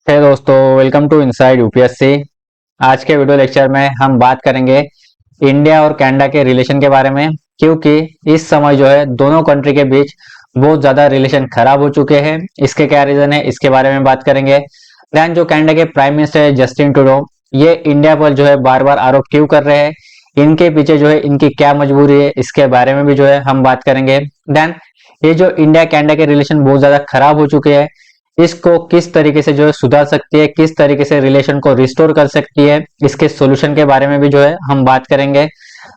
हे दोस्तों, welcome to inside UPSC. आज के वीडियो लेक्चर में हम बात करेंगे इंडिया और कनाडा के रिलेशन के बारे में, क्योंकि इस समय जो है दोनों कंट्री के बीच बहुत ज़्यादा रिलेशन खराब हो चुके हैं। इसके क्या रीज़न है, इसके बारे में बात करेंगे। दैन जो कनाडा के प्राइम मिनिस्टर है जस्टिन ट्रूडो, ये इंडिया पर जो है बार बार आरोप क्यों कर रहे हैं, इनके पीछे जो है इनकी क्या मजबूरी है, इसके बारे में भी जो है हम बात करेंगे। दैन ये जो इंडिया कनाडा के रिलेशन बहुत ज़्यादा खराब हो चुके हैं, इसको किस तरीके से जो है सुधार सकती है, किस तरीके से रिलेशन को रिस्टोर कर सकती है, इसके सॉल्यूशन के बारे में भी जो है हम बात करेंगे।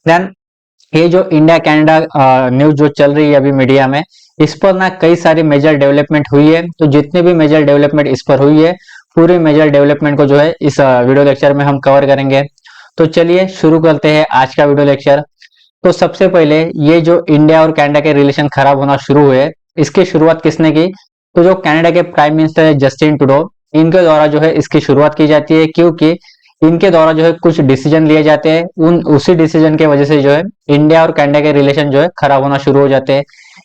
देन ये जो इंडिया कनाडा न्यूज जो चल रही है अभी मीडिया में, इस पर ना कई सारी मेजर डेवलपमेंट हुई है। तो जितने भी मेजर डेवलपमेंट इस पर हुई है, पूरी मेजर डेवलपमेंट को जो है इस वीडियो लेक्चर में हम कवर करेंगे। तो चलिए शुरू करते हैं आज का वीडियो लेक्चर। तो सबसे पहले ये जो इंडिया और कनाडा के रिलेशन खराब होना शुरू हुए, इसकी शुरुआत किसने की? तो जो कनाडा के प्राइम मिनिस्टर है जस्टिन ट्रूडो, इनके द्वारा जो है इसकी शुरुआत की जाती है, क्योंकि इनके द्वारा जो है कुछ डिसीजन लिए जाते हैं। उसी डिसीजन के वजह से जो है इंडिया और कनाडा के रिलेशन जो है खराब होना शुरू हो जाते हैं।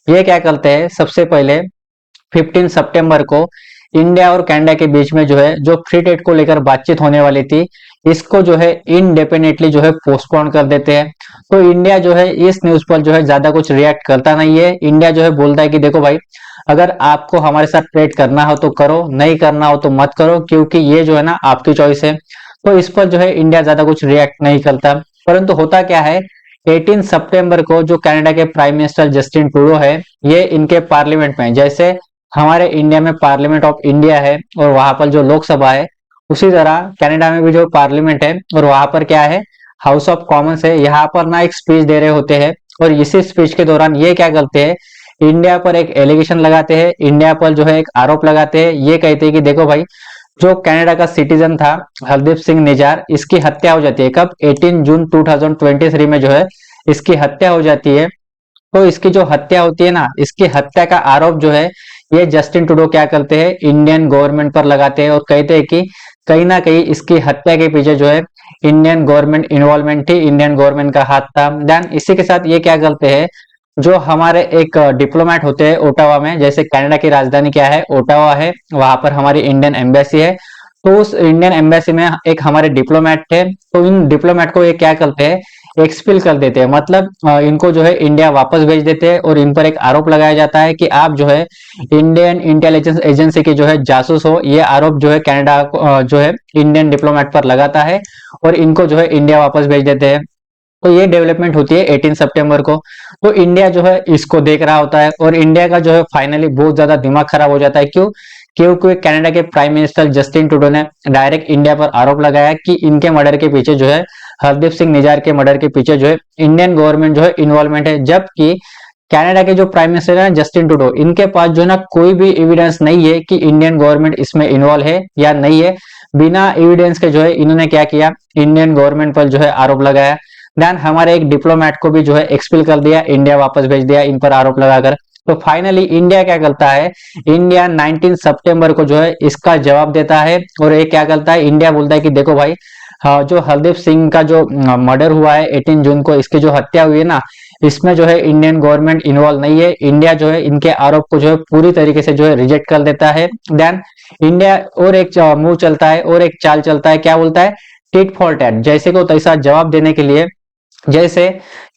ये क्या करते हैं, सबसे पहले 15 सितंबर को इंडिया और कनाडा के बीच में जो है जो फ्री ट्रेड को लेकर बातचीत होने वाली थी, इसको जो है इनडेफिनेटली जो है पोस्टपोन कर देते हैं। तो इंडिया जो है इस न्यूज पर जो है ज्यादा कुछ रिएक्ट करता नहीं है। इंडिया जो है बोलता है कि देखो भाई, अगर आपको हमारे साथ ट्रेड करना हो तो करो, नहीं करना हो तो मत करो, क्योंकि ये जो है ना आपकी चॉइस है। तो इस पर जो है इंडिया ज्यादा कुछ रिएक्ट नहीं करता। परंतु होता क्या है, 18 सितंबर को जो कनाडा के प्राइम मिनिस्टर जस्टिन ट्रूडो है, ये इनके पार्लियामेंट में, जैसे हमारे इंडिया में पार्लियामेंट ऑफ इंडिया है और वहां पर जो लोकसभा है, उसी तरह कनाडा में भी जो पार्लियामेंट है और वहां पर क्या है, हाउस ऑफ कॉमन्स है। यहाँ पर ना एक स्पीच दे रहे होते हैं और इसी स्पीच के दौरान ये क्या करते हैं, इंडिया पर एक एलिगेशन लगाते हैं, इंडिया पर जो है एक आरोप लगाते हैं। ये कहते हैं कि देखो भाई, जो कनाडा का सिटीजन था हरदीप सिंह निजार, इसकी हत्या हो जाती है। कब? 18 जून 2023 में जो है इसकी हत्या हो जाती है। तो इसकी जो हत्या होती है ना, इसकी हत्या का आरोप जो है ये जस्टिन ट्रूडो क्या करते हैं, इंडियन गवर्नमेंट पर लगाते हैं और कहते हैं कि कहीं ना कहीं इसकी हत्या के पीछे जो है इंडियन गवर्नमेंट इन्वॉल्वमेंट थी, इंडियन गवर्नमेंट का हाथ था। देन इसी के साथ ये क्या करते हैं, जो हमारे एक डिप्लोमेट होते हैं ओटावा में, जैसे कनाडा की राजधानी क्या है, ओटावा है, वहां पर हमारी इंडियन एम्बेसी है। तो उस इंडियन एम्बेसी में एक हमारे डिप्लोमेट थे, तो इन डिप्लोमेट को ये क्या करते हैं, एक्सपिल कर देते हैं। मतलब इनको जो है इंडिया वापस भेज देते हैं और इन पर एक आरोप लगाया जाता है कि आप जो है इंडियन इंटेलिजेंस एजेंसी के जो है जासूस हो। ये आरोप जो है कनाडा जो है इंडियन डिप्लोमेट पर लगाता है और इनको जो है इंडिया वापस भेज देते हैं। तो ये डेवलपमेंट होती है 18 सितंबर को। तो इंडिया जो है इसको देख रहा होता है और इंडिया का जो है फाइनली बहुत ज्यादा दिमाग खराब हो जाता है। क्यों? क्योंकि कनाडा के प्राइम मिनिस्टर जस्टिन ट्रूडो ने डायरेक्ट इंडिया पर आरोप लगाया कि इनके मर्डर के पीछे जो है, हरदीप सिंह निजार के मर्डर के पीछे जो है इंडियन गवर्नमेंट जो है इन्वॉल्वमेंट है। जबकि कनाडा के जो प्राइम मिनिस्टर है जस्टिन ट्रूडो, इनके पास जो है ना कोई भी एविडेंस नहीं है कि इंडियन गवर्नमेंट इसमें इन्वॉल्व है या नहीं है। बिना एविडेंस के जो है इन्होंने क्या किया, इंडियन गवर्नमेंट पर जो है आरोप लगाया। देन हमारे एक डिप्लोमेट को भी जो है एक्सपिल कर दिया, इंडिया वापस भेज दिया इन पर आरोप लगाकर। तो फाइनली इंडिया क्या करता है, इंडिया 19 सितंबर को जो है इसका जवाब देता है और ये क्या करता है, इंडिया बोलता है कि देखो भाई, हाँ, जो हरदीप सिंह का जो मर्डर हुआ है 18 जून को, इसकी जो हत्या हुई है ना, इसमें जो है इंडियन गवर्नमेंट इन्वॉल्व नहीं है। इंडिया जो है इनके आरोप को जो है पूरी तरीके से जो है रिजेक्ट कर देता है। देन इंडिया और एक मूव चलता है और एक चाल चलता है, क्या बोलता है, टिट फॉर टैट, जैसे को तैसा जवाब देने के लिए। जैसे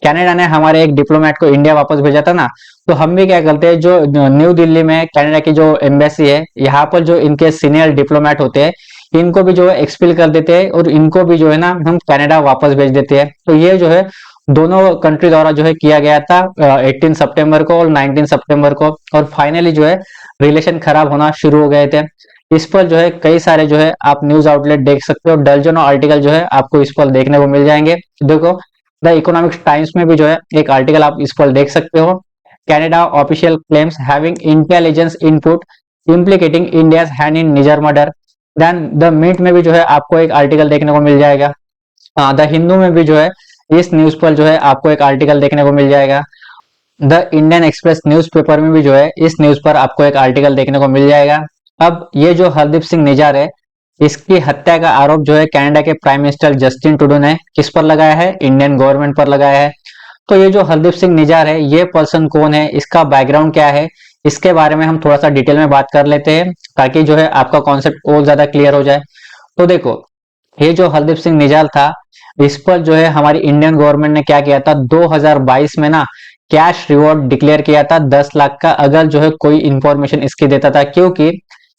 कनाडा ने हमारे एक डिप्लोमेट को इंडिया वापस भेजा था ना, तो हम भी क्या करते हैं, जो न्यू दिल्ली में कनाडा की जो एम्बेसी है, यहाँ पर जो इनके सीनियर डिप्लोमेट होते हैं, इनको भी जो है एक्सपिल कर देते हैं और इनको भी जो है ना हम कनाडा वापस भेज देते हैं। तो ये जो है दोनों कंट्री द्वारा जो है किया गया था 18 सितंबर को और 19 सितंबर को। और फाइनली जो है रिलेशन खराब होना शुरू हो गए थे। इस पर जो है कई सारे जो है आप न्यूज आउटलेट देख सकते हो, दर्जनों आर्टिकल जो है आपको इस पर देखने को मिल जाएंगे। देखो, द इकोनॉमिक्स टाइम्स में भी जो है एक आर्टिकल आप इस पर देख सकते हो, Canada official claims having intelligence input implicating India's hand in Nijjar murder. Then the mint में भी जो है आपको एक आर्टिकल देखने को मिल जाएगा। द हिंदू में भी जो है इस न्यूज पर जो है आपको एक आर्टिकल देखने को मिल जाएगा। द इंडियन एक्सप्रेस न्यूज़पेपर में भी जो है इस न्यूज पर आपको एक आर्टिकल देखने को मिल जाएगा। अब ये जो हरदीप सिंह निजार है, इसकी हत्या का आरोप जो है कनाडा के प्राइम मिनिस्टर जस्टिन ट्रूडो ने किस पर लगाया है, इंडियन गवर्नमेंट पर लगाया है। तो ये जो हरदीप सिंह निजार है, ये पर्सन कौन है, इसका बैकग्राउंड क्या है, इसके बारे में हम थोड़ा सा डिटेल में बात कर लेते हैं ताकि जो है आपका कॉन्सेप्ट और ज्यादा क्लियर हो जाए। तो देखो, ये जो हरदीप सिंह निजाल था, इस पर जो है हमारी इंडियन गवर्नमेंट ने क्या किया था, 2022 में ना कैश रिवॉर्ड डिक्लेयर किया था 10 लाख का, अगर जो है कोई इंफॉर्मेशन इसकी देता था। क्योंकि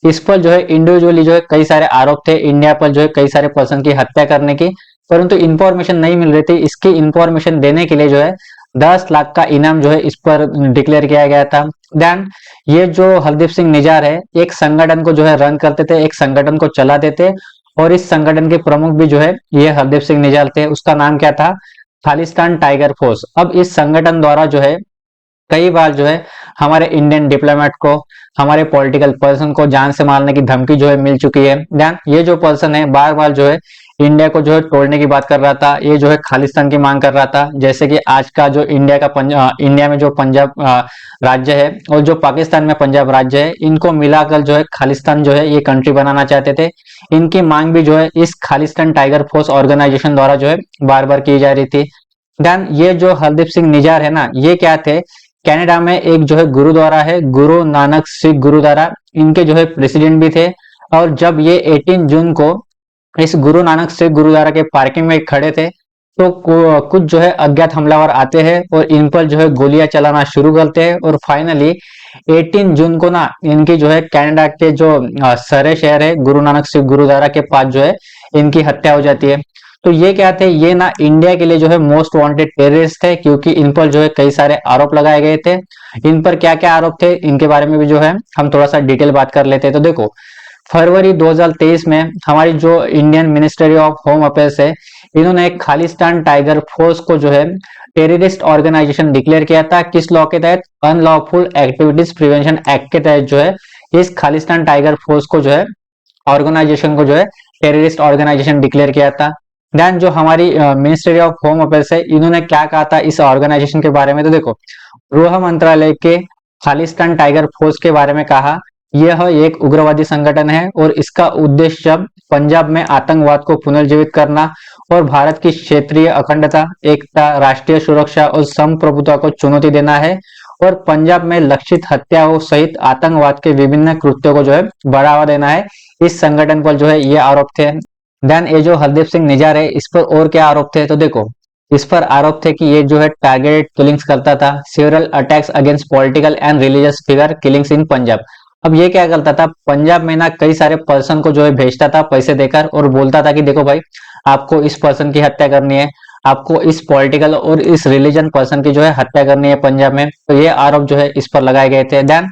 इस पर जो है इंडिविजुअली जो है कई सारे आरोप थे, इंडिया पर जो है कई सारे पर्सन की हत्या करने की, परंतु इंफॉर्मेशन नहीं मिल रही थी। इसकी इंफॉर्मेशन देने के लिए जो है 10 लाख का इनाम जो है इस पर डिक्लेयर किया गया था। देन ये जो हरदीप सिंह निजार है, एक संगठन को जो है रन करते थे, एक संगठन को चलाते थे, और इस संगठन के प्रमुख भी जो है ये हरदीप सिंह निजाल थे। उसका नाम क्या था, खालिस्तान टाइगर फोर्स। अब इस संगठन द्वारा जो है कई बार जो है हमारे इंडियन डिप्लोमेट को, हमारे पॉलिटिकल पर्सन को जान से मारने की धमकी जो है मिल चुकी है। ध्यान, ये जो पर्सन है बार बार जो है इंडिया को जो है तोड़ने की बात कर रहा था, ये जो है खालिस्तान की मांग कर रहा था। जैसे कि आज का जो इंडिया में जो पंजाब राज्य है और जो पाकिस्तान में पंजाब राज्य है, इनको मिलाकर जो है खालिस्तान जो है ये कंट्री बनाना चाहते थे। इनकी मांग भी जो है इस खालिस्तान टाइगर फोर्स ऑर्गेनाइजेशन द्वारा जो है बार बार की जा रही थी। देन ये जो हरदीप सिंह निजार है ना, ये क्या थे, कनाडा में एक जो है गुरुद्वारा है, गुरु नानक सिख गुरुद्वारा, इनके जो है प्रेसिडेंट भी थे। और जब ये 18 जून को इस गुरु नानक सिख गुरुद्वारा के पार्किंग में खड़े थे, तो कुछ जो है अज्ञात हमलावर आते हैं और इन पर जो है गोलियां चलाना शुरू करते हैं, और फाइनली 18 जून को ना इनकी जो है कनाडा के जो सरे शहर है गुरु नानक सिख गुरुद्वारा के पास जो है इनकी हत्या हो जाती है। तो ये क्या थे, ये ना इंडिया के लिए जो है मोस्ट वांटेड टेररिस्ट थे, क्योंकि इन पर जो है कई सारे आरोप लगाए गए थे। इन पर क्या क्या आरोप थे, इनके बारे में भी जो है हम थोड़ा सा डिटेल बात कर लेते हैं। तो देखो, फरवरी 2023 में हमारी जो Indian ministry of home affairs है, इन्होंने एक खालिस्तान टाइगर फोर्स को जो है टेररिस्ट ऑर्गेनाइजेशन डिक्लेयर किया था। किस लॉ के तहत, अनलॉफुल एक्टिविटीज प्रिवेंशन एक्ट के तहत जो है इस खालिस्तान टाइगर फोर्स को जो है ऑर्गेनाइजेशन को जो है टेररिस्ट ऑर्गेनाइजेशन डिक्लेयर किया था। देन जो हमारी मिनिस्ट्री ऑफ होम अफेयर्स है, इन्होंने क्या कहा था इस ऑर्गेनाइजेशन के बारे में। तो देखो, गृह मंत्रालय के खालिस्तान टाइगर फोर्स के बारे में कहा, यह एक उग्रवादी संगठन है और इसका उद्देश्य पंजाब में आतंकवाद को पुनर्जीवित करना और भारत की क्षेत्रीय अखंडता, एकता, राष्ट्रीय सुरक्षा और संप्रभुता को चुनौती देना है, और पंजाब में लक्षित हत्याओं सहित आतंकवाद के विभिन्न कृत्यों को जो है बढ़ावा देना है। इस संगठन पर जो है ये आरोप थे। देन ये जो हरदीप सिंह निजार है, इस पर और क्या आरोप थे, तो देखो, इस पर आरोप थे कि ये जो है टारगेटेड किलिंग्स करता था, several attacks against political and religious figure killings in Punjab. अब ये क्या करता था, पंजाब में ना कई सारे पर्सन को जो है भेजता था पैसे देकर, और बोलता था कि देखो भाई, आपको इस पर्सन की हत्या करनी है, आपको इस पॉलिटिकल और इस रिलीजन पर्सन की जो है हत्या करनी है पंजाब में। तो ये आरोप जो है इस पर लगाए गए थे। देन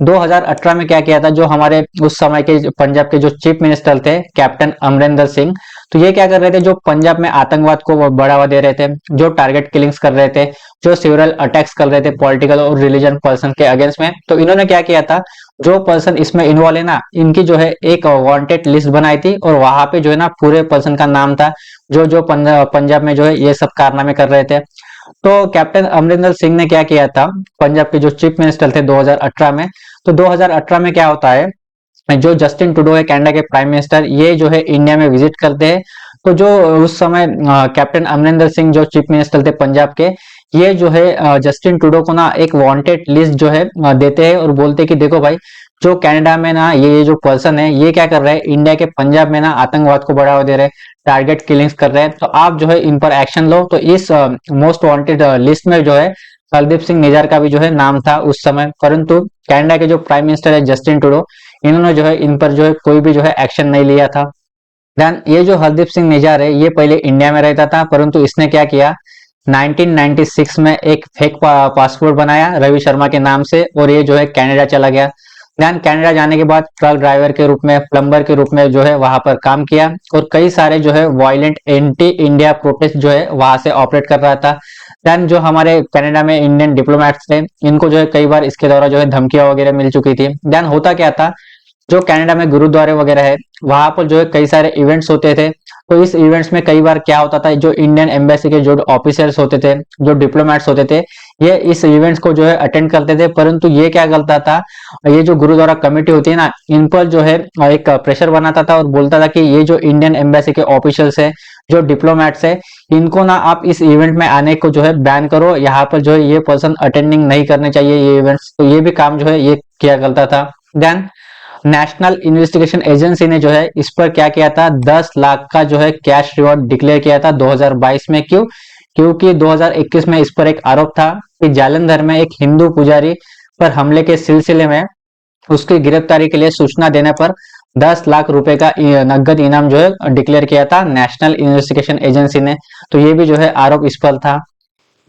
2018 में क्या किया था, जो हमारे उस समय के पंजाब के जो चीफ मिनिस्टर थे कैप्टन अमरिंदर सिंह, तो ये क्या कर रहे थे, जो पंजाब में आतंकवाद को बढ़ावा दे रहे थे, जो टारगेट किलिंग्स कर रहे थे, जो सेवरल अटैक्स कर रहे थे पॉलिटिकल और रिलीजन पर्सन के अगेंस्ट में, तो इन्होंने क्या किया था, जो पर्सन इसमें इन्वॉल्व है ना, इनकी जो है एक वांटेड लिस्ट बनाई थी, और वहां पे जो है ना पूरे पर्सन का नाम था जो जो पंजाब में जो है ये सब कारनामे कर रहे थे। तो कैप्टन अमरिंदर सिंह ने क्या किया था, पंजाब के जो चीफ मिनिस्टर थे 2018 में, तो 2018 में क्या होता है, जो जस्टिन ट्रूडो है कनाडा के प्राइम मिनिस्टर, ये जो है इंडिया में विजिट करते हैं। तो जो उस समय कैप्टन अमरिंदर सिंह जो चीफ मिनिस्टर थे पंजाब के, ये जो है जस्टिन ट्रूडो को ना एक वांटेड लिस्ट जो है देते हैं, और बोलते हैं कि देखो भाई, जो कनाडा में ना ये जो पर्सन है, ये क्या कर रहे हैं, इंडिया के पंजाब में ना आतंकवाद को बढ़ावा दे रहे हैं, टारगेट किलिंग्स कर रहे हैं, तो आप जो है इन पर एक्शन लो। तो इस मोस्ट वांटेड लिस्ट में जो है हरदीप सिंह निजार का भी जो है नाम था उस समय, परंतु कनाडा के जो प्राइम मिनिस्टर है जस्टिन ट्रूडो, इन्होंने जो है इन पर जो है कोई भी जो है एक्शन नहीं लिया था। देन ये जो हरदीप सिंह निजार है, ये पहले इंडिया में रहता था, परंतु इसने क्या किया, 1996 में एक फेक पासपोर्ट बनाया रवि शर्मा के नाम से, और ये जो है कनाडा चला गया। देन कनाडा जाने के बाद ट्रक ड्राइवर के रूप में, प्लम्बर के रूप में जो है वहां पर काम किया, और कई सारे जो है वायलेंट एंटी इंडिया प्रोटेस्ट जो है वहां से ऑपरेट कर रहा था। देन जो हमारे कनाडा में इंडियन डिप्लोमेट्स थे, इनको जो है कई बार इसके द्वारा जो है धमकियां वगैरह मिल चुकी थी। देन होता क्या था, जो कनाडा में गुरुद्वारे वगैरह है, वहां पर जो है कई सारे इवेंट्स होते थे, तो इस इवेंट्स में कई बार क्या होता था, जो इंडियन एम्बेसी के जो ऑफिसर्स होते थे, जो डिप्लोमेट्स होते थे, ये इस इवेंट्स को जो है अटेंड करते थे। परंतु ये क्या करता था, ये जो गुरुद्वारा कमेटी होती है ना, इन पर जो है एक प्रेशर बनाता था और बोलता था कि ये जो इंडियन एम्बेसी के ऑफिशियल्स है, जो डिप्लोमेट्स है, इनको ना आप इस इवेंट में आने को जो है बैन करो, यहाँ पर जो है ये पर्सन अटेंडिंग नहीं करने चाहिए ये इवेंट्स। तो ये भी काम जो है ये किया करता था। देन नेशनल इन्वेस्टिगेशन एजेंसी ने जो है इस पर क्या किया था, 10 लाख का जो है कैश रिवॉर्ड डिक्लेयर किया था 2022 में। क्यों? क्योंकि 2021 में इस पर एक आरोप था कि जालंधर में एक हिंदू पुजारी पर हमले के सिलसिले में उसकी गिरफ्तारी के लिए सूचना देने पर 10 लाख रुपए का नगद इनाम जो है डिक्लेयर किया था नेशनल इन्वेस्टिगेशन एजेंसी ने। तो ये भी जो है आरोप इस पर था।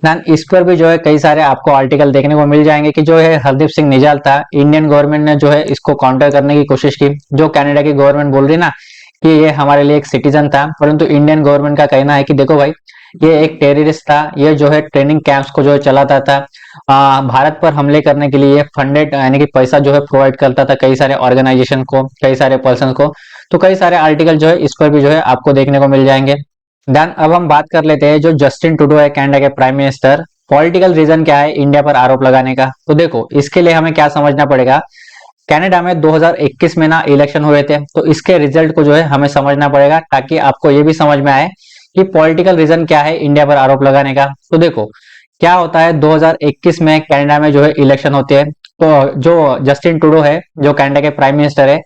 देन इस पर भी जो है कई सारे आपको आर्टिकल देखने को मिल जाएंगे कि जो है हरदीप सिंह निजाल था, इंडियन गवर्नमेंट ने जो है इसको काउंटर करने की कोशिश की। जो कनाडा की गवर्नमेंट बोल रही ना कि ये हमारे लिए एक सिटीजन था, परंतु इंडियन गवर्नमेंट का कहना है कि देखो भाई, ये एक टेररिस्ट था, ये जो है ट्रेनिंग कैंप्स को जो है चलाता था, भारत पर हमले करने के लिए फंडेड, यानी कि पैसा जो है प्रोवाइड करता था कई सारे ऑर्गेनाइजेशन को, कई सारे पर्सन को। तो कई सारे आर्टिकल जो है इस पर भी जो है आपको देखने को मिल जाएंगे। देन अब हम बात कर लेते हैं जो जस्टिन ट्रूडो है, कनाडा के प्राइम मिनिस्टर, पॉलिटिकल रीजन क्या है इंडिया पर आरोप लगाने का। तो देखो इसके लिए हमें क्या समझना पड़ेगा, कनाडा में 2021 में ना इलेक्शन हुए थे, तो इसके रिजल्ट को जो है हमें समझना पड़ेगा, ताकि आपको ये भी समझ में आए कि पॉलिटिकल रीजन क्या है इंडिया पर आरोप लगाने का। तो देखो क्या होता है, 2021 में कनाडा में जो है इलेक्शन होते हैं, तो जो जस्टिन ट्रूडो है, जो कनाडा के प्राइम मिनिस्टर है,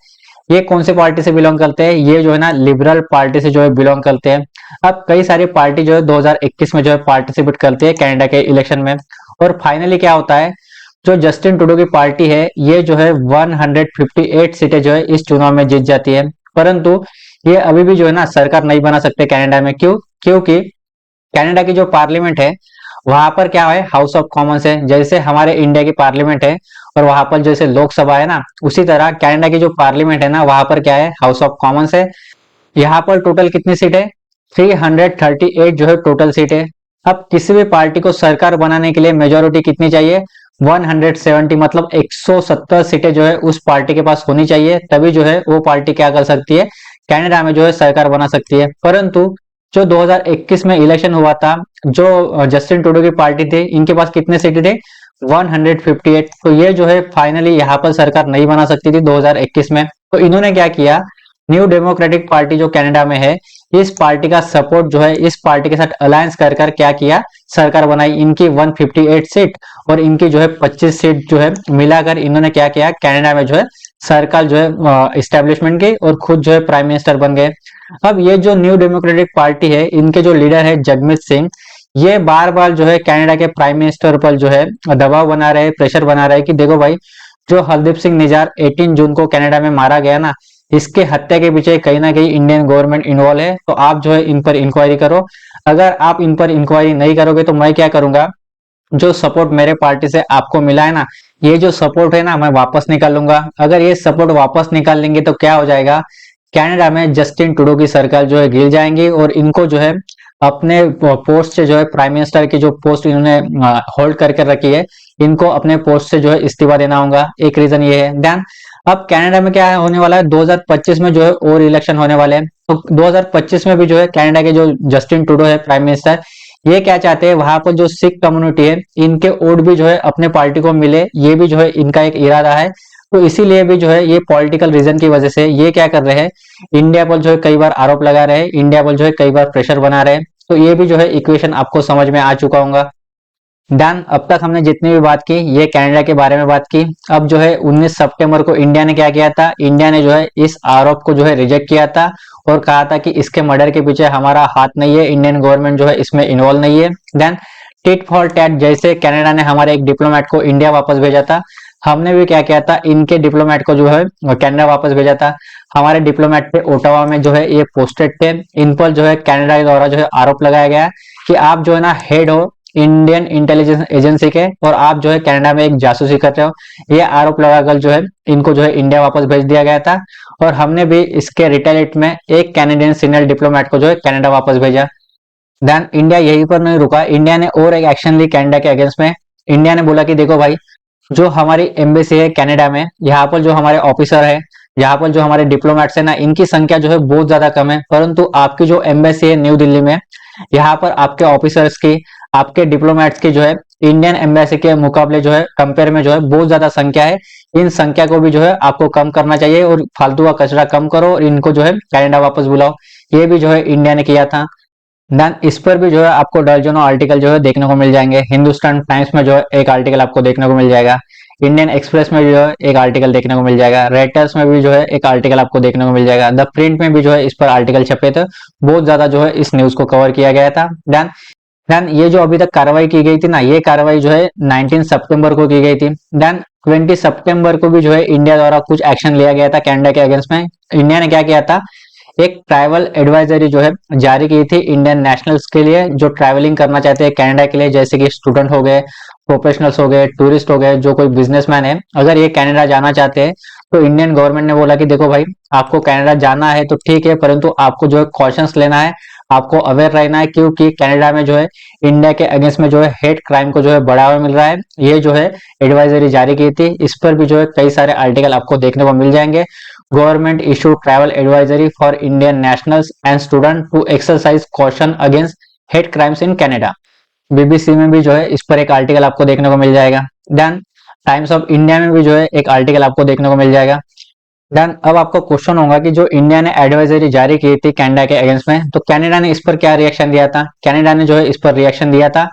ये कौन सी पार्टी से बिलोंग करते हैं, ये जो है ना लिबरल पार्टी से जो है बिलोंग करते हैं। अब कई सारी पार्टी जो है 2021 में जो है पार्टिसिपेट करती है कनाडा के इलेक्शन में, और फाइनली क्या होता है, जो जस्टिन ट्रूडो की पार्टी है, ये जो है 158 सीटें जो है इस चुनाव में जीत जाती है। परंतु ये अभी भी जो है ना सरकार नहीं बना सकते कनाडा में। क्यों? क्योंकि कनाडा की जो पार्लियामेंट है, वहां पर क्या है, हाउस ऑफ कॉमन्स है, जैसे हमारे इंडिया की पार्लियामेंट है और वहां पर जैसे लोकसभा है ना, उसी तरह कनाडा की जो पार्लियामेंट है ना, वहां पर क्या है, हाउस ऑफ कॉमन्स है। यहाँ पर टोटल कितनी सीट है, 338 जो है टोटल सीट है। अब किसी भी पार्टी को सरकार बनाने के लिए मेजोरिटी कितनी चाहिए, 170, मतलब 170 सीटें जो है उस पार्टी के पास होनी चाहिए, तभी जो है वो पार्टी क्या कर सकती है, कनाडा में जो है सरकार बना सकती है। परंतु जो 2021 में इलेक्शन हुआ था, जो जस्टिन ट्रूडो की पार्टी थी, इनके पास कितने सीटें थे, 158। तो ये जो है फाइनली यहाँ पर सरकार नहीं बना सकती थी 2021 में। तो इन्होंने क्या किया, न्यू डेमोक्रेटिक पार्टी जो कनाडा में है, इस पार्टी का सपोर्ट जो है, इस पार्टी के साथ अलायंस कर कर क्या किया, सरकार बनाई। इनकी 158 सीट और इनकी जो है 25 सीट जो है मिलाकर इन्होंने क्या किया, कनाडा में जो है सरकार जो है इस्टेब्लिशमेंट की, और खुद जो है प्राइम मिनिस्टर बन गए। अब ये जो न्यू डेमोक्रेटिक पार्टी है, इनके जो लीडर है जगमीत सिंह, ये बार बार जो है कनाडा के प्राइम मिनिस्टर पर जो है दबाव बना रहे, प्रेशर बना रहे कि देखो भाई, जो हरदीप सिंह निज्जर 18 जून को कनाडा में मारा गया ना, इसके हत्या के पीछे कहीं ना कहीं इंडियन गवर्नमेंट इन्वॉल्व है, तो आप जो है इन पर इंक्वायरी करो। अगर आप इन पर इंक्वायरी नहीं करोगे तो मैं क्या करूंगा, जो सपोर्ट मेरे पार्टी से आपको मिला है ना, ये जो सपोर्ट है ना, मैं वापस निकाल लूंगा। अगर ये सपोर्ट वापस निकाल लेंगे तो क्या हो जाएगा, कनाडा में जस्टिन ट्रूडो की सरकार जो है गिर जाएंगी, और इनको जो है अपने पोस्ट से जो है, प्राइम मिनिस्टर की जो पोस्ट इन्होंने होल्ड करके रखी है, इनको अपने पोस्ट से जो है इस्तीफा देना होगा। एक रीजन ये है। देन अब कनाडा में क्या होने वाला है, 2025 में जो है और इलेक्शन होने वाले हैं। तो 2025 में भी जो है कनाडा के जो जस्टिन ट्रूडो है प्राइम मिनिस्टर, ये क्या चाहते हैं, वहां पर जो सिख कम्युनिटी है, इनके वोट भी जो है अपने पार्टी को मिले, ये भी जो है इनका एक इरादा है। तो इसीलिए भी जो है ये पॉलिटिकल रीजन की वजह से ये क्या कर रहे हैं, इंडिया पर जो है कई बार आरोप लगा रहे हैं, इंडिया पर जो है कई बार प्रेशर बना रहे हैं। तो ये भी जो है इक्वेशन आपको समझ में आ चुका होगा। डन। अब तक हमने जितनी भी बात की, ये कनाडा के बारे में बात की। अब जो है 19 सितंबर को इंडिया ने क्या किया था, इंडिया ने जो है इस आरोप को जो है रिजेक्ट किया था और कहा था कि इसके मर्डर के पीछे हमारा हाथ नहीं है, इंडियन गवर्नमेंट जो है इसमें इन्वॉल्व नहीं है। देन टिट फॉर टैट, जैसे कनाडा ने हमारे एक डिप्लोमेट को इंडिया वापस भेजा था, हमने भी क्या किया था, इनके डिप्लोमेट को जो है कनाडा वापस भेजा था। हमारे डिप्लोमेट पे ओटावा में जो है ये पोस्टेड थे, इन पर जो है कनाडा के द्वारा जो है आरोप लगाया गया कि आप जो है ना हेड हो इंडियन इंटेलिजेंस एजेंसी के, और आप जो है कनाडा में एक जासूसी कर रहे हो। ये आरोप लगाकर जो है इनको जो है इंडिया वापस भेज दिया गया था, और हमने भी इसके रिटेलिएट में एक कैनेडियन सीनियर डिप्लोमेट को जो है कनाडा वापस भेजा। देन इंडिया यहीं पर नहीं रुका, इंडिया ने और एक एक्शन ली कनाडा के अगेंस्ट में। इंडिया ने बोला कि देखो भाई, जो हमारी एम्बेसी है कनाडा में, यहाँ पर जो हमारे ऑफिसर है, यहाँ पर जो हमारे डिप्लोमेट्स है ना, इनकी संख्या जो है बहुत ज्यादा कम है, परंतु आपकी जो एम्बेसी है न्यू दिल्ली में, यहाँ पर आपके ऑफिसर्स की, आपके डिप्लोमेट्स की जो है इंडियन एम्बेसी के मुकाबले जो है कंपेयर में जो है बहुत ज्यादा संख्या है। इन संख्या को भी जो है आपको कम करना चाहिए और फालतू का कचरा कम करो और इनको जो है कनाडा वापस बुलाओ। ये भी जो है इंडिया ने किया था। देन इस पर भी जो है आपको दर्जनों आर्टिकल जो है देखने को मिल जाएंगे। हिंदुस्तान टाइम्स में जो है एक आर्टिकल आपको देखने को मिल जाएगा, इंडियन एक्सप्रेस में जो है एक आर्टिकल देखने को मिल जाएगा, रेटर्स में भी जो है एक आर्टिकल आपको देखने को मिल जाएगा, द प्रिंट में भी जो है इस पर आर्टिकल छपे थे। बहुत ज्यादा जो है इस न्यूज को कवर किया गया था। देन देन ये जो अभी तक कार्रवाई की गई थी ना, ये कार्रवाई जो है 19 सितंबर को की गई थी। देन 20 सितंबर को भी जो है इंडिया द्वारा कुछ एक्शन लिया गया था कनाडा के अगेंस्ट में। इंडिया ने क्या किया था, एक ट्रैवल एडवाइजरी जो है जारी की थी इंडियन नेशनल्स के लिए जो ट्रैवलिंग करना चाहते हैं कनाडा के लिए, जैसे कि स्टूडेंट हो गए, प्रोफेशनल्स हो गए, टूरिस्ट हो गए, जो कोई बिजनेसमैन है, अगर ये कनाडा जाना चाहते हैं तो इंडियन गवर्नमेंट ने बोला कि देखो भाई, आपको कनाडा जाना है तो ठीक है, परंतु आपको जो है कॉशंस लेना है, आपको अवेयर रहना है, क्योंकि कनाडा में जो है इंडिया के अगेंस्ट में जो है हेट क्राइम को जो है बढ़ावा मिल रहा है। ये जो है एडवाइजरी जारी की थी, इस पर भी जो है कई सारे आर्टिकल आपको देखने को मिल जाएंगे। Government issue travel advisory for Indian nationals and student to exercise caution against hate crimes in Canada. BBC में भी जो है इस पर एक आर्टिकल आपको देखने को मिल जाएगा। देन टाइम्स ऑफ इंडिया में भी जो है एक आर्टिकल आपको देखने को मिल जाएगा। देन अब आपको क्वेश्चन होगा कि जो इंडिया ने एडवाइजरी जारी की थी कनाडा के अगेंस्ट में, तो कनाडा ने इस पर क्या रिएक्शन दिया था। कनाडा ने जो है इस पर रिएक्शन दिया था,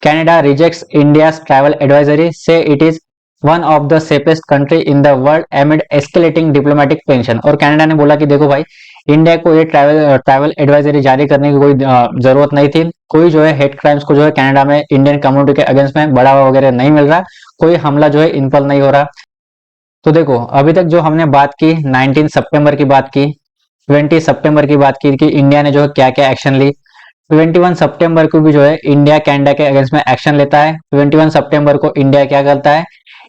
Canada rejects India's travel advisory, says it is one of the safest country in the world amid escalating diplomatic tension. और कनाडा ने बोला कि देखो भाई, इंडिया को ये ट्रैवल एडवाइजरी जारी करने की कोई जरूरत नहीं थी। कोई जो है हेट क्राइम्स को जो है कनाडा में इंडियन कम्युनिटी के अगेंस्ट में बढ़ावा वगैरह नहीं मिल रहा, कोई हमला जो है इन पर नहीं हो रहा। तो देखो अभी तक जो हमने बात की, 19 सितंबर की बात की, 20 सितंबर की बात की कि इंडिया ने जो है क्या क्या एक्शन ली। 21 सितंबर को भी जो है इंडिया कनाडा के अगेंस्ट में एक्शन लेता है। 21 सितंबर को इंडिया क्या करता है,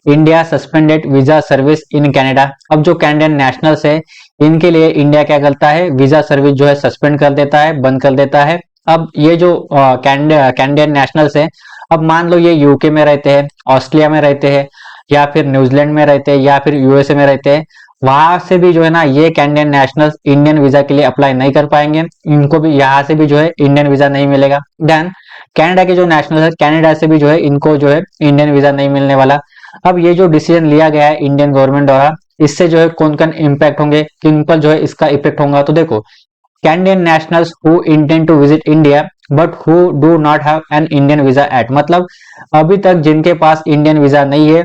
India suspended visa service in Canada. अब जो कैनेडियन नेशनल्स है, इनके लिए इंडिया क्या करता है, वीजा सर्विस जो है सस्पेंड कर देता है, बंद कर देता है। अब ये जो कैनेडियन नेशनल्स है, अब मान लो ये यूके में रहते हैं, ऑस्ट्रेलिया में रहते हैं, या फिर न्यूजीलैंड में रहते हैं, या फिर यूएसए में रहते हैं, वहां से भी जो है ना ये कैनेडियन नेशनल्स इंडियन वीजा के लिए अप्लाई नहीं कर पाएंगे, इनको भी यहाँ से भी जो है इंडियन वीजा नहीं मिलेगा। देन कनाडा के जो नेशनल है, कनाडा से भी जो है इनको जो है इंडियन वीजा नहीं मिलने वाला। अब ये जो डिसीजन लिया गया है इंडियन गवर्नमेंट द्वारा, इससे जो है कौन कौन इम्पैक्ट होंगे, किन पर जो है इसका इफेक्ट होगा। तो देखो, Canadian nationals who intend to visit India but who do not have an Indian visa at, मतलब अभी तक जिनके पास इंडियन वीजा नहीं है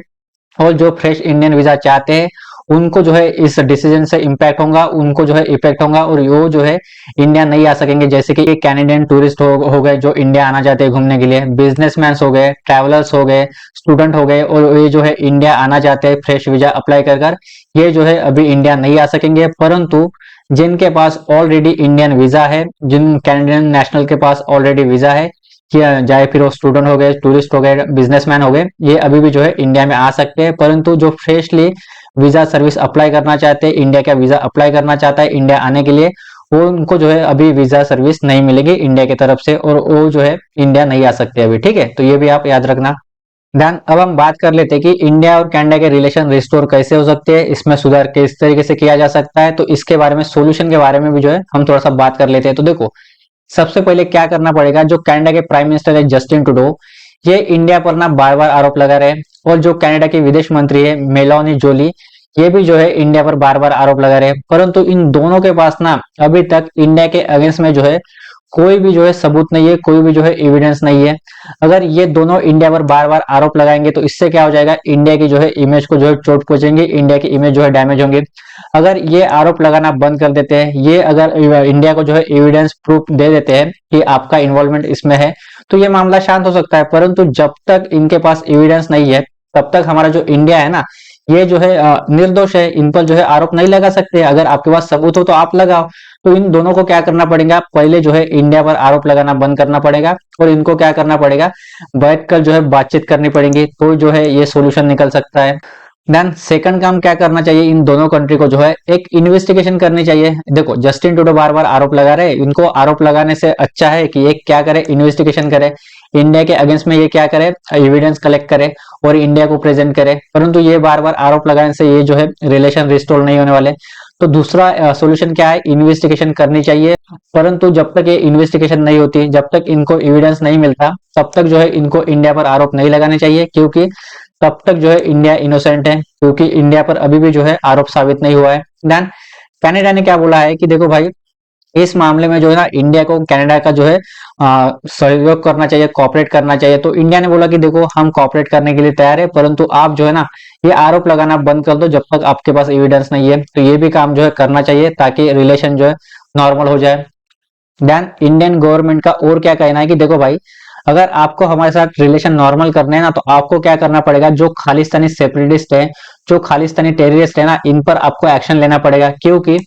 और जो फ्रेश इंडियन वीजा चाहते हैं, उनको जो है इस डिसीजन से इम्पैक्ट होगा, उनको जो है इफेक्ट होगा और वो जो है इंडिया नहीं आ सकेंगे। जैसे कि एक कैनेडियन टूरिस्ट हो गए जो इंडिया आना चाहते हैं घूमने के लिए, बिजनेसमैन हो गए, ट्रैवलर्स हो गए, स्टूडेंट हो गए, और ये जो है इंडिया आना चाहते हैं फ्रेश वीजा अप्लाई कर ये जो है अभी इंडिया नहीं आ सकेंगे। परंतु जिनके पास ऑलरेडी इंडियन वीजा है, जिन कैनेडियन नेशनल के पास ऑलरेडी वीजा है, चाहे फिर वो स्टूडेंट हो गए, टूरिस्ट हो गए, बिजनेसमैन हो गए, ये अभी भी जो है इंडिया में आ सकते हैं। परंतु जो फ्रेशली वीजा सर्विस अप्लाई करना चाहते हैं, इंडिया का वीजा अप्लाई करना चाहता है इंडिया आने के लिए, वो उनको जो है अभी वीजा सर्विस नहीं मिलेगी इंडिया की तरफ से, और वो जो है इंडिया नहीं आ सकते अभी। ठीक है, तो ये भी आप याद रखना। देन अब हम बात कर लेते हैं कि इंडिया और कनाडा के रिलेशन रिस्टोर कैसे हो सकते हैं, इसमें सुधार किस तरीके से किया जा सकता है। तो इसके बारे में, सोल्यूशन के बारे में भी जो है हम थोड़ा सा बात कर लेते हैं। तो देखो, सबसे पहले क्या करना पड़ेगा, जो कनाडा के प्राइम मिनिस्टर है जस्टिन ट्रूडो, ये इंडिया पर ना बार बार आरोप लगा रहे हैं, और जो कनाडा की विदेश मंत्री है मेलानी जोली, ये भी जो है इंडिया पर बार बार आरोप लगा रहे हैं। परंतु इन दोनों के पास ना अभी तक इंडिया के अगेंस्ट में जो है कोई भी जो है सबूत नहीं है, कोई भी जो है एविडेंस नहीं है। अगर ये दोनों इंडिया पर बार बार आरोप लगाएंगे तो इससे क्या हो जाएगा, इंडिया की जो है इमेज को जो है चोट पहुंचेंगे, इंडिया की इमेज जो है डैमेज होंगे। अगर ये आरोप लगाना बंद कर देते हैं, ये अगर इंडिया को जो है एविडेंस प्रूफ दे देते हैं कि आपका इन्वॉल्वमेंट इसमें है, तो ये मामला शांत हो सकता है। परंतु जब तक इनके पास एविडेंस नहीं है, तब तक हमारा जो इंडिया है ना, ये जो है निर्दोष है, इन पर जो है आरोप नहीं लगा सकते। अगर आपके पास सबूत हो तो आप लगाओ। तो इन दोनों को क्या करना पड़ेगा, पहले जो है इंडिया पर आरोप लगाना बंद करना पड़ेगा, और इनको क्या करना पड़ेगा, बैठकर जो है बातचीत करनी पड़ेगी, तो जो है ये सोल्यूशन निकल सकता है। देन सेकंड काम क्या करना चाहिए, इन दोनों कंट्री को जो है एक इन्वेस्टिगेशन करनी चाहिए। देखो, जस्टिन ट्रूडो बार बार आरोप लगा रहे, इनको आरोप लगाने से अच्छा है कि एक क्या करे, इन्वेस्टिगेशन करे। इंडिया के अगेंस्ट में ये क्या करे, एविडेंस कलेक्ट करे और इंडिया को प्रेजेंट करे, परंतु ये बार बार आरोप लगाने से ये जो है रिलेशन रिस्टोर नहीं होने वाले। तो दूसरा सॉल्यूशन क्या है, इन्वेस्टिगेशन करनी चाहिए, परंतु जब तक ये इन्वेस्टिगेशन नहीं होती, जब तक इनको एविडेंस नहीं मिलता, तब तक जो है इनको इंडिया पर आरोप नहीं लगाने चाहिए, क्योंकि तब तक जो है इंडिया इनोसेंट है, क्योंकि इंडिया पर अभी भी जो है आरोप साबित नहीं हुआ है। देन कनाडा ने क्या बोला है कि देखो भाई, इस मामले में जो है ना इंडिया को कनाडा का जो है सहयोग करना चाहिए, कॉपरेट करना चाहिए। तो इंडिया ने बोला कि देखो हम कॉपरेट करने के लिए तैयार है, परंतु आप जो है ना ये आरोप लगाना बंद कर दो जब तक आपके पास एविडेंस नहीं है। तो ये भी काम जो है करना चाहिए ताकि रिलेशन जो है नॉर्मल हो जाए। देन इंडियन गवर्नमेंट का और क्या कहना है कि देखो भाई, अगर आपको हमारे साथ रिलेशन नॉर्मल करने हैं ना, तो आपको क्या करना पड़ेगा, जो खालिस्तानी सेपरेटिस्ट है, जो खालिस्तानी टेररिस्ट है ना, इन पर आपको एक्शन लेना पड़ेगा, क्योंकि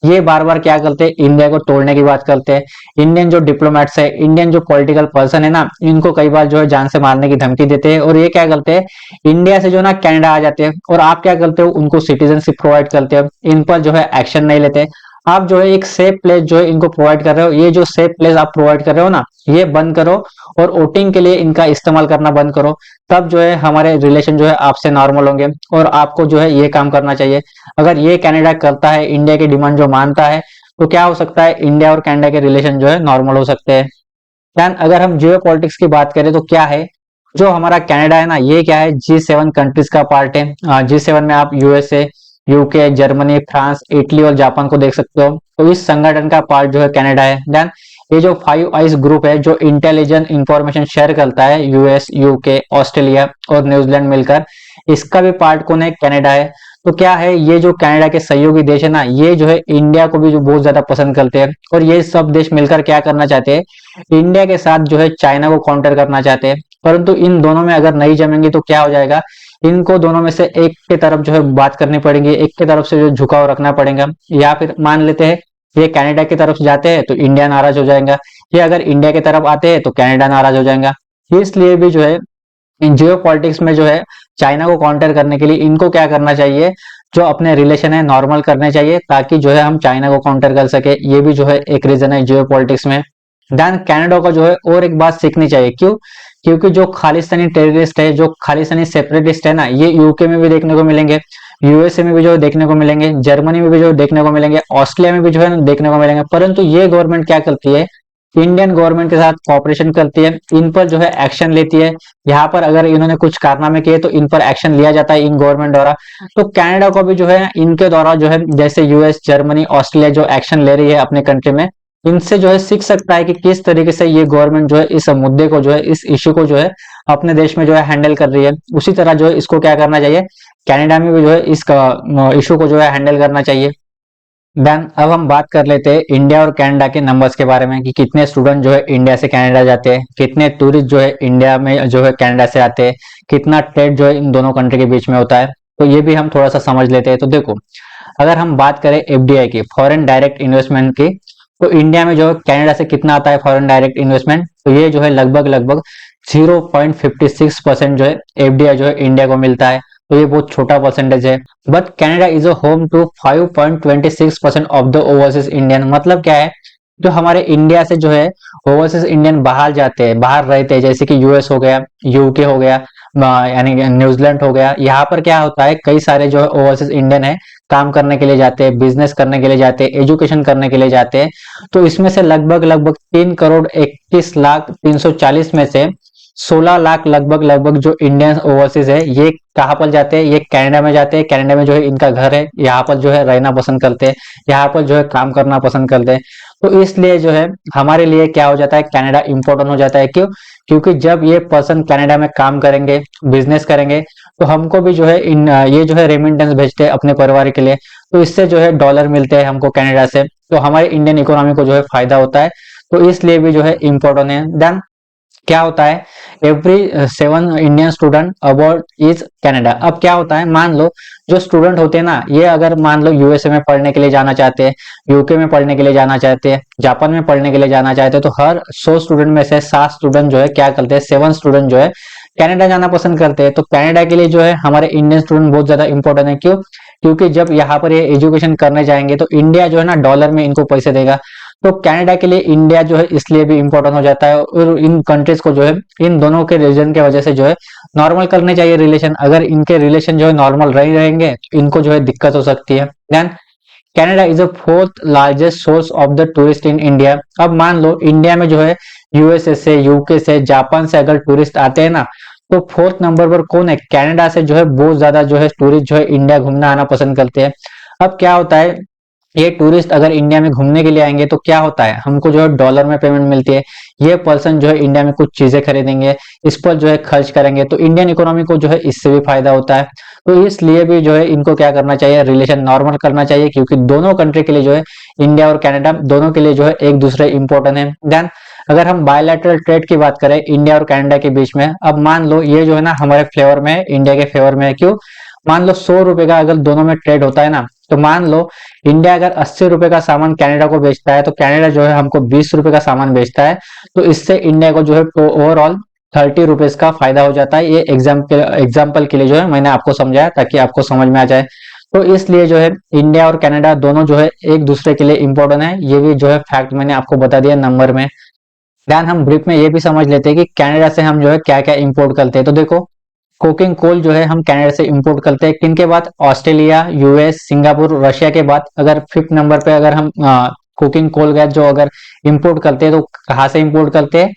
ये बार बार क्या करते हैं, इंडिया को तोड़ने की बात करते हैं। इंडियन जो डिप्लोमेट्स है, इंडियन जो पॉलिटिकल पर्सन है ना, इनको कई बार जो है जान से मारने की धमकी देते हैं, और ये क्या करते हैं, इंडिया से जो ना कनाडा आ जाते हैं, और आप क्या करते हो, उनको सिटीजनशिप प्रोवाइड करते हो, इन पर जो है एक्शन नहीं लेते। आप जो है एक सेफ प्लेस जो है इनको प्रोवाइड कर रहे हो, ये जो सेफ प्लेस आप प्रोवाइड कर रहे हो ना, ये बंद करो, और वोटिंग के लिए इनका इस्तेमाल करना बंद करो, तब जो है हमारे रिलेशन जो है आपसे नॉर्मल होंगे। और आपको जो है ये काम करना चाहिए। अगर ये कनाडा करता है, इंडिया की डिमांड जो मानता है, तो क्या हो सकता है, इंडिया और कनाडा के रिलेशन जो है नॉर्मल हो सकते हैं। देन अगर हम जियो पॉलिटिक्स की बात करें तो क्या है, जो हमारा कनाडा है ना, ये क्या है, G7 कंट्रीज का पार्ट है। G7 में आप USA, UK, Germany, France, Italy और जापान को देख सकते हो। तो इस संगठन का पार्ट जो है कनाडा है। देन ये जो 5 आइज ग्रुप है, जो इंटेलिजेंस इंफॉर्मेशन शेयर करता है, यूएस, यूके, ऑस्ट्रेलिया और न्यूजीलैंड मिलकर, इसका भी पार्ट कौन है, कनाडा है। तो क्या है, ये जो कनाडा के सहयोगी देश है ना, ये जो है इंडिया को भी जो बहुत ज्यादा पसंद करते हैं, और ये सब देश मिलकर क्या करना चाहते हैं, इंडिया के साथ जो है चाइना को काउंटर करना चाहते हैं। परंतु इन दोनों में अगर नहीं जमेंगे तो क्या हो जाएगा, इनको दोनों में से एक के तरफ जो है बात करनी पड़ेगी, एक के तरफ से जो झुकाव रखना पड़ेगा। या फिर मान लेते हैं ये कनाडा की तरफ जाते हैं तो इंडिया नाराज हो जाएगा, या अगर इंडिया की तरफ आते हैं तो कनाडा नाराज हो जाएगा। इसलिए भी जो है इन जियो पॉलिटिक्स में जो है चाइना को काउंटर करने के लिए इनको क्या करना चाहिए, जो अपने रिलेशन है नॉर्मल करने चाहिए, ताकि जो है हम चाइना को काउंटर कर सके। ये भी जो है एक रीजन है जियो पॉलिटिक्स में। देन कनाडा को जो है और एक बात सीखनी चाहिए, क्यों, क्योंकि जो खालिस्तानी टेररिस्ट है, जो खालिस्तानी सेपरेटिस्ट है ना, ये यूके में भी देखने को मिलेंगे, यूएसए में भी जो देखने को मिलेंगे, जर्मनी में भी जो देखने को मिलेंगे, ऑस्ट्रेलिया में भी जो है देखने को मिलेंगे। परंतु ये गवर्नमेंट क्या करती है, इंडियन गवर्नमेंट के साथ कॉपरेशन करती है, इन पर जो है एक्शन लेती है। यहाँ पर अगर इन्होंने कुछ कारनामे किए तो इन पर एक्शन लिया जाता है इन गवर्नमेंट द्वारा। तो कनाडा को भी जो है इनके द्वारा जो है, जैसे यूएस, जर्मनी, ऑस्ट्रेलिया जो एक्शन ले रही है अपने कंट्री में, इनसे जो है सीख सकता है कि किस तरीके से ये गवर्नमेंट जो है इस मुद्दे को जो है, इस इश्यू को जो है अपने देश में जो है हैंडल कर रही है। उसी तरह जो है इसको क्या करना चाहिए, कनाडा में भी जो है इस इश्यू को जो है हैंडल करना चाहिए। देन अब हम बात कर लेते हैं इंडिया और कनाडा के नंबर्स के बारे में, कि कितने स्टूडेंट जो है इंडिया से कनाडा जाते हैं, कितने टूरिस्ट जो है इंडिया में जो है कनाडा से आते हैं, कितना ट्रेड जो है इन दोनों कंट्री के बीच में होता है। तो ये भी हम थोड़ा सा समझ लेते हैं। तो देखो, अगर हम बात करें एफडीआई की, फॉरेन डायरेक्ट इन्वेस्टमेंट की, तो इंडिया में जो है कनाडा से कितना आता है फॉरेन डायरेक्ट इन्वेस्टमेंट, तो ये जो है लगभग लगभग 0.56% जो है एफडीआई जो है इंडिया को मिलता है। तो ये बहुत छोटा परसेंटेज है। But Canada is a home to 5.26% of the overseas Indian. मतलब क्या है, जो हमारे इंडिया से जो है ओवरसीज इंडियन बाहर जाते हैं, बाहर रहते हैं, जैसे कि यूएस हो गया, यूके हो गया, यानी न्यूजीलैंड हो गया, यहाँ पर क्या होता है, कई सारे जो है ओवरसीज इंडियन है काम करने के लिए जाते हैं, बिजनेस करने के लिए जाते हैं, एजुकेशन करने के लिए जाते हैं। तो इसमें से लगभग लगभग 3,31,340 में से 16 लाख लगभग लगभग जो इंडियन ओवरसीज है, ये कहाँ पर जाते हैं, ये कनाडा में जाते हैं। कनाडा में जो है इनका घर है, यहाँ पर जो है रहना पसंद करते हैं, यहाँ पर जो है काम करना पसंद करते हैं। तो इसलिए जो है हमारे लिए क्या हो जाता है, कनाडा इंपॉर्टेंट हो जाता है। क्यों, क्योंकि जब ये पर्सन कनाडा में काम करेंगे, बिजनेस करेंगे, तो हमको भी जो है ये जो है रेमिटेंस भेजते हैं अपने परिवार के लिए, तो इससे जो है डॉलर मिलते हैं हमको कनाडा से, तो हमारे इंडियन इकोनॉमी को जो है फायदा होता है। तो इसलिए भी जो है इम्पोर्टेंट है। देन क्या होता है, every 7 Indian student about is Canada. अब क्या होता है, मान लो जो स्टूडेंट होते हैं ना, ये अगर मान लो यूएसए में पढ़ने के लिए जाना चाहते हैं, यूके में पढ़ने के लिए जाना चाहते हैं, जापान में पढ़ने के लिए जाना चाहते हैं, तो हर 100 स्टूडेंट में से 7 स्टूडेंट जो है क्या करते हैं, 7 स्टूडेंट जो है कनाडा जाना पसंद करते हैं। तो कनाडा के लिए जो है हमारे इंडियन स्टूडेंट बहुत ज्यादा इंपॉर्टेंट है। क्यों, क्योंकि जब यहाँ पर ये एजुकेशन करने जाएंगे तो इंडिया जो है ना डॉलर में इनको पैसे देगा। तो कनाडा के लिए इंडिया जो है इसलिए भी इंपॉर्टेंट हो जाता है, और इन कंट्रीज को जो है इन दोनों के रीजन के वजह से जो है नॉर्मल करने चाहिए रिलेशन। अगर इनके रिलेशन जो है नॉर्मल नहीं रहेंगे इनको जो है दिक्कत हो सकती है। Then Canada is a fourth largest source of the tourist in India. अब मान लो इंडिया में जो है यूएसए से, यूके से, जापान से अगर टूरिस्ट आते हैं ना, तो फोर्थ नंबर पर कौन है? कनाडा से जो है बहुत ज्यादा जो है टूरिस्ट जो है इंडिया घूमना आना पसंद करते हैं। अब क्या होता है, ये टूरिस्ट अगर इंडिया में घूमने के लिए आएंगे तो क्या होता है, हमको जो है डॉलर में पेमेंट मिलती है। ये पर्सन जो है इंडिया में कुछ चीजें खरीदेंगे, इस पर जो है खर्च करेंगे, तो इंडियन इकोनॉमी को जो है इससे भी फायदा होता है। तो इसलिए भी जो है इनको क्या करना चाहिए, रिलेशन नॉर्मल करना चाहिए, क्योंकि दोनों कंट्री के लिए जो है इंडिया और कनाडा दोनों के लिए जो है एक दूसरे इंपॉर्टेंट है। देन अगर हम बायलैटरल ट्रेड की बात करें इंडिया और कनाडा के बीच में, अब मान लो ये जो है ना हमारे फेवर में है, इंडिया के फेवर में है। क्यों? मान लो 100 रुपए का अगर दोनों में ट्रेड होता है ना, तो मान लो इंडिया अगर 80 रुपए का सामान कनाडा को बेचता है, तो कनाडा जो है हमको 20 रुपए का सामान बेचता है। तो इससे इंडिया को जो है तो ओवरऑल 30 रुपीज का फायदा हो जाता है। ये एग्जाम्पल के लिए जो है मैंने आपको समझाया ताकि आपको समझ में आ जाए। तो इसलिए जो है इंडिया और कनाडा दोनों जो है एक दूसरे के लिए इंपॉर्टेंट है। ये भी जो है फैक्ट मैंने आपको बता दिया नंबर में। ध्यान हम ब्रीफ में ये भी समझ लेते हैं कि कनाडा से हम जो है क्या क्या इंपोर्ट करते हैं। तो देखो, कोकिंग कोल जो है हम कनाडा से इंपोर्ट करते हैं। किन के बाद? ऑस्ट्रेलिया, यूएस, सिंगापुर, रशिया के बाद अगर फिफ्थ नंबर पे अगर हम कुकिंग कोल गैस जो अगर इंपोर्ट करते हैं तो कहाँ से इंपोर्ट करते हैं?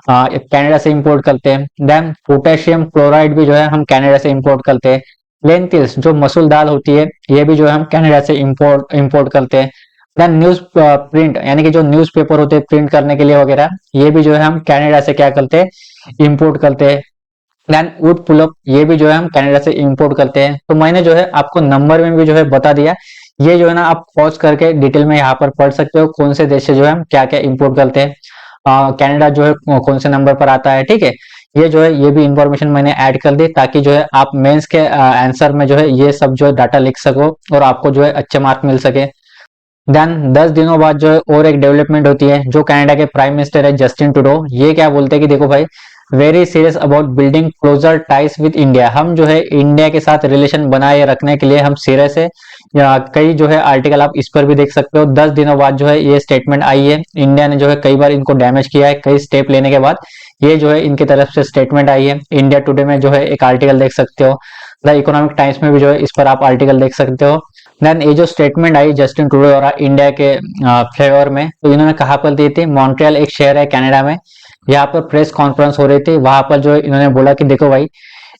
कनाडा से इंपोर्ट करते हैं। देन पोटेशियम क्लोराइड भी जो है हम कनाडा से इंपोर्ट करते हैं। लेंटिल्स जो मसूर दाल होती है ये भी जो है हम कनाडा से इंपोर्ट करते हैं। देन न्यूज प्रिंट यानी कि जो न्यूज पेपर होते हैं प्रिंट करने के लिए वगैरह, ये भी जो है हम कनाडा से क्या करते हैं? इंपोर्ट करते हैं। देन वुड पुलअप ये भी जो है हम कनाडा से इंपोर्ट करते हैं। तो मैंने जो है आपको नंबर में भी जो है बता दिया। ये जो है ना आप पॉज करके डिटेल में यहाँ पर पढ़ सकते हो कौन से देश से जो है हम क्या क्या इंपोर्ट करते हैं। कनाडा जो है कौन से नंबर पर आता है, ठीक है। ये जो है ये भी इंफॉर्मेशन मैंने ऐड कर दी ताकि जो है आप मेंस के आंसर में जो है ये सब जो है डाटा लिख सको और आपको जो है अच्छे मार्क मिल सके। देन 10 दिनों बाद जो है और एक डेवलपमेंट होती है। जो कनाडा के प्राइम मिनिस्टर है जस्टिन ट्रूडो, ये क्या बोलते हैं कि देखो भाई, very serious about building closer ties with India. हम जो है इंडिया के साथ रिलेशन बनाए रखने के लिए हम सीरियस है। या कई जो है आर्टिकल आप इस पर भी देख सकते हो। 10 दिनों बाद जो है ये स्टेटमेंट आई है। इंडिया ने जो है कई बार इनको डैमेज किया है, कई स्टेप लेने के बाद ये जो है इनकी तरफ से स्टेटमेंट आई है। इंडिया टुडे में जो है एक आर्टिकल देख सकते हो, द इकोनॉमिक टाइम्स में भी जो है इस पर आप आर्टिकल देख सकते हो। देन ये जो स्टेटमेंट आई जस्टिन ट्रूडो द्वारा इंडिया के फेवर में, तो इन्होंने कहाँ पर दी थी? मॉन्ट्रियल एक शहर है कनाडा में, यहाँ पर प्रेस कॉन्फ्रेंस हो रही थी। वहां पर जो इन्होंने बोला कि देखो भाई,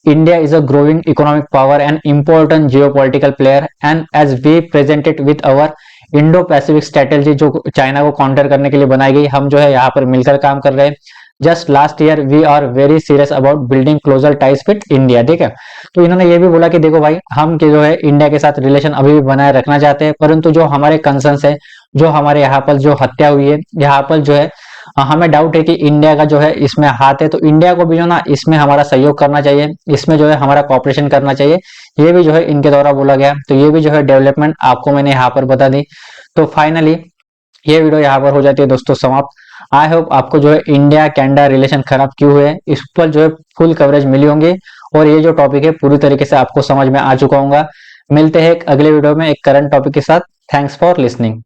India is a growing economic power and important geopolitical player, and as we presented with our Indo Pacific strategy जो चाइना को काउंटर करने के लिए बनाई गई, हम जो है यहाँ पर मिलकर काम कर रहे हैं। Just last year we are very serious about building closer ties with India, ठीक है। तो इन्होंने ये भी बोला कि देखो भाई, हम के जो है इंडिया के साथ रिलेशन अभी भी बनाए रखना चाहते हैं, परंतु जो हमारे कंसर्न्स है, जो हमारे यहाँ पर जो हत्या हुई है, यहाँ पर जो है हमें डाउट है कि इंडिया का जो है इसमें हाथ है, तो इंडिया को भी जो ना इसमें हमारा सहयोग करना चाहिए, इसमें जो है हमारा कॉपरेशन करना चाहिए। ये भी जो है इनके द्वारा बोला गया। तो ये भी जो है डेवलपमेंट आपको मैंने यहाँ पर बता दी। तो फाइनली ये वीडियो यहाँ पर हो जाती है दोस्तों समाप्त। आई होप आपको जो है इंडिया कनाडा रिलेशन खराब क्यों हुए इस पर जो है फुल कवरेज मिली होंगी, और ये जो टॉपिक है पूरी तरीके से आपको समझ में आ चुका होगा। मिलते हैं एक अगले वीडियो में एक करंट टॉपिक के साथ। Thanks for listening.